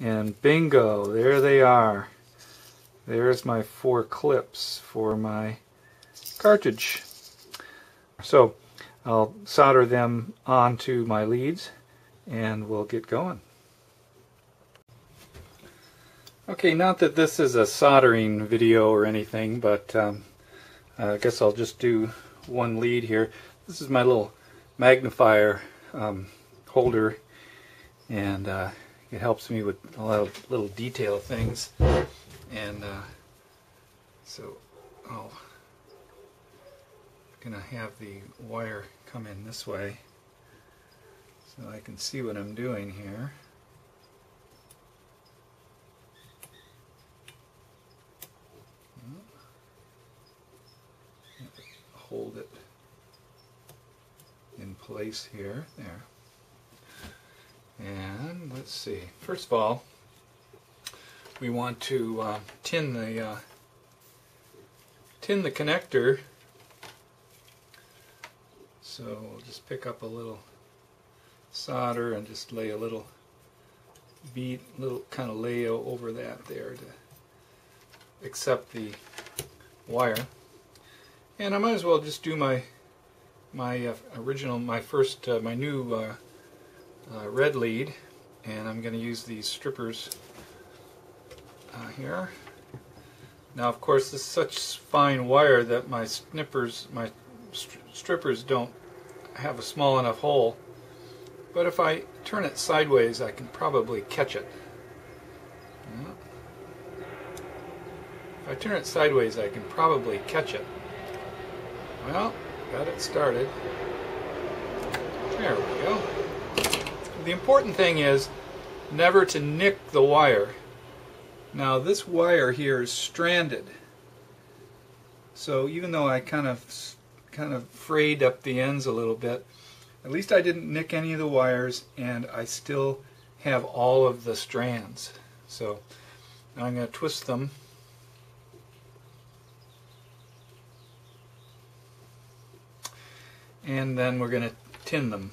And bingo, there they are. There's my 4 clips for my cartridge. So I'll solder them onto my leads and we'll get going. Okay, not that this is a soldering video or anything, but I guess I'll just do one lead here. This is my little magnifier holder, and it helps me with a lot of little detail things. And so I'm gonna have the wire come in this way so I can see what I'm doing here. Hold it in place here, there. And let's see. First of all, we want to tin the connector. So we'll just pick up a little solder and just lay a little kind of lay over that there to accept the wire. And I might as well just do my new red lead, and I'm going to use these strippers here. Now, of course, this is such fine wire that my strippers don't have a small enough hole. But if I turn it sideways, I can probably catch it. Yeah. If I turn it sideways, I can probably catch it. Well, got it started. There we go. The important thing is never to nick the wire. Now this wire here is stranded. So even though I kind of frayed up the ends a little bit, at least I didn't nick any of the wires, and I still have all of the strands. So now I'm going to twist them. And then we're going to tin them.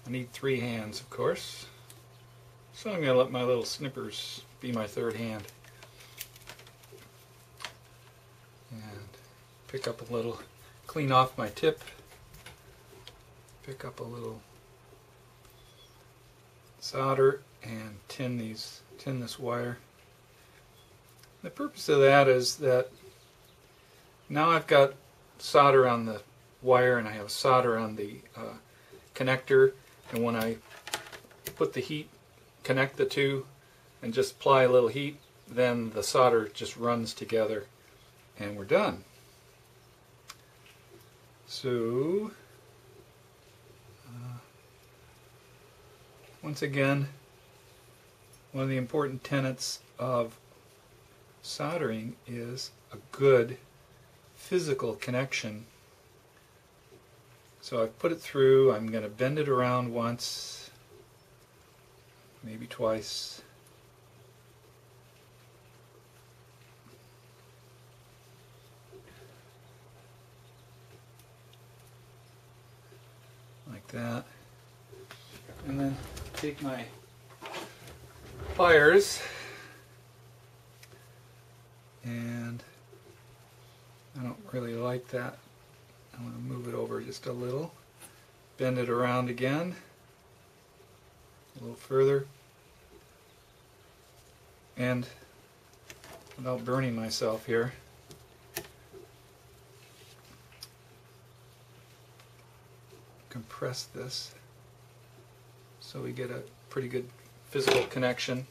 I need 3 hands, of course. So I'm going to let my little snippers be my 3rd hand. And pick up a little, clean off my tip. Pick up a little solder and tin this wire. The purpose of that is that now I've got solder on the wire and I have solder on the connector, and when I put the heat, connect the two and just apply a little heat, then the solder just runs together and we're done. So once again, one of the important tenets of soldering is a good physical connection. So I've put it through. I'm going to bend it around once, maybe twice. Like that. And then take my pliers, and I don't really like that. I want to move it over just a little. Bend it around again, a little further, and without burning myself here, compress this so we get a pretty good physical connection.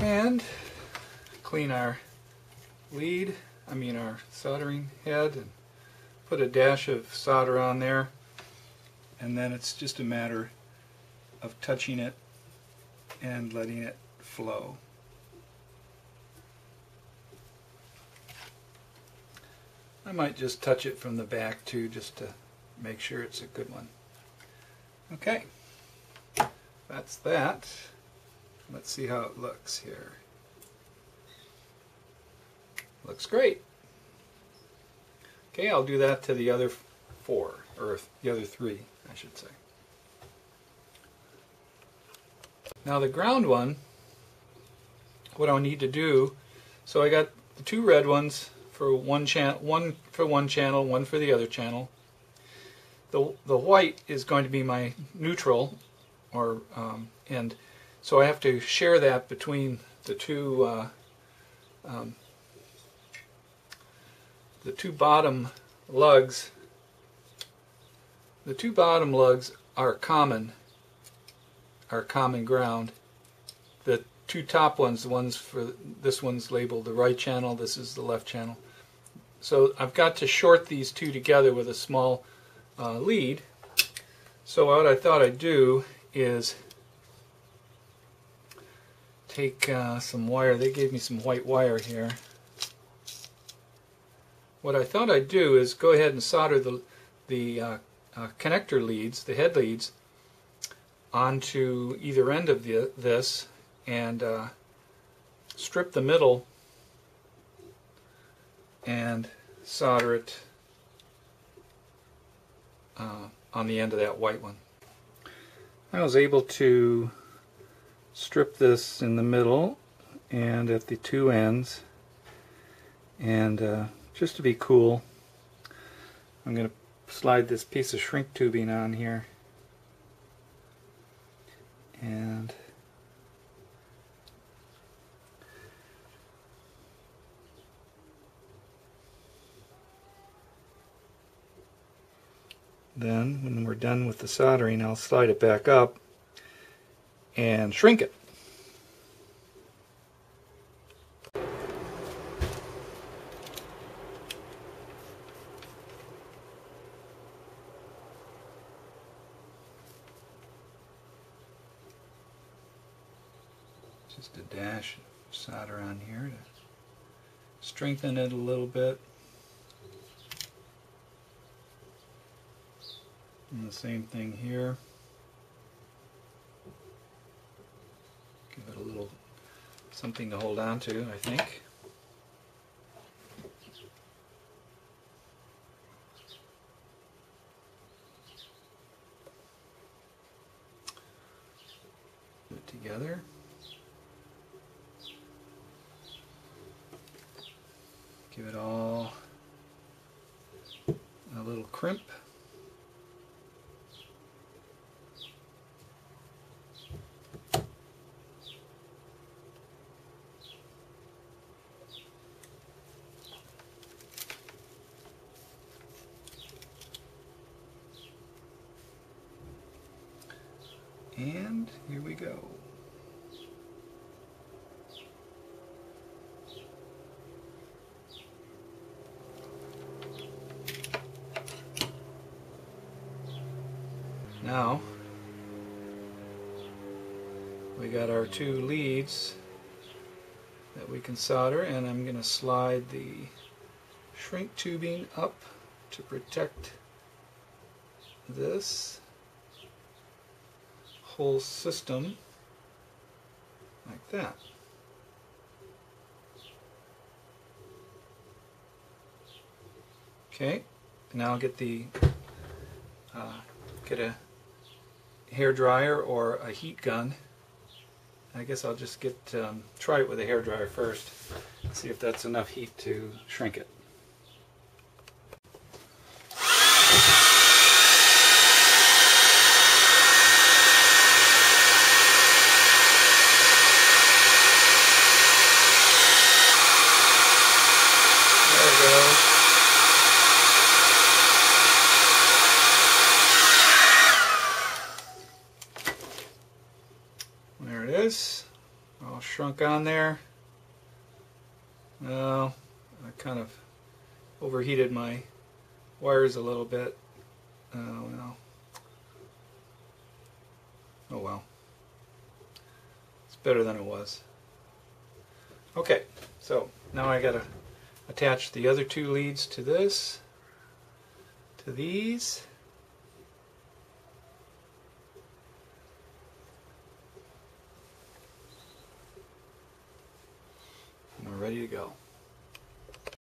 And clean our lead, our soldering head, and put a dash of solder on there, and then it's just a matter of touching it and letting it flow. I might just touch it from the back too, just to make sure it's a good one. Okay, that's that. Let's see how it looks here. Looks great. Okay, I'll do that to the other 4, or the other 3, I should say. Now the ground one, what I'll need to do, so I got the 2 red ones for one channel, one for one channel, one for the other channel. The white is going to be my neutral, or and so I have to share that between the two bottom lugs. The 2 bottom lugs are common ground. The 2 top ones, the ones for this one's labeled the right channel, this is the left channel. So I've got to short these 2 together with a small lead. So what I thought I'd do is take some wire. They gave me some white wire here. What I thought I'd do is go ahead and solder the connector leads, the head leads, onto either end of this and strip the middle and solder it on the end of that white one. I was able to strip this in the middle and at the 2 ends, and just to be cool, I'm going to slide this piece of shrink tubing on here, and then when we're done with the soldering, I'll slide it back up and shrink it. Just a dash of solder on here to strengthen it a little bit. And the same thing here. Give it a little something to hold on to, I think. Put it together. Give it all a little crimp. And here we go. Now we got our 2 leads that we can solder, and I'm going to slide the shrink tubing up to protect this whole system like that. Okay, now I'll get a hair dryer or a heat gun. I guess I'll just try it with a hair dryer first, see if that's enough heat to shrink it. There it is, all shrunk on there. Well, I kind of overheated my wires a little bit. Well. Oh well. It's better than it was. Okay, so now I gotta attach the other 2 leads to this, to these. And we're ready to go.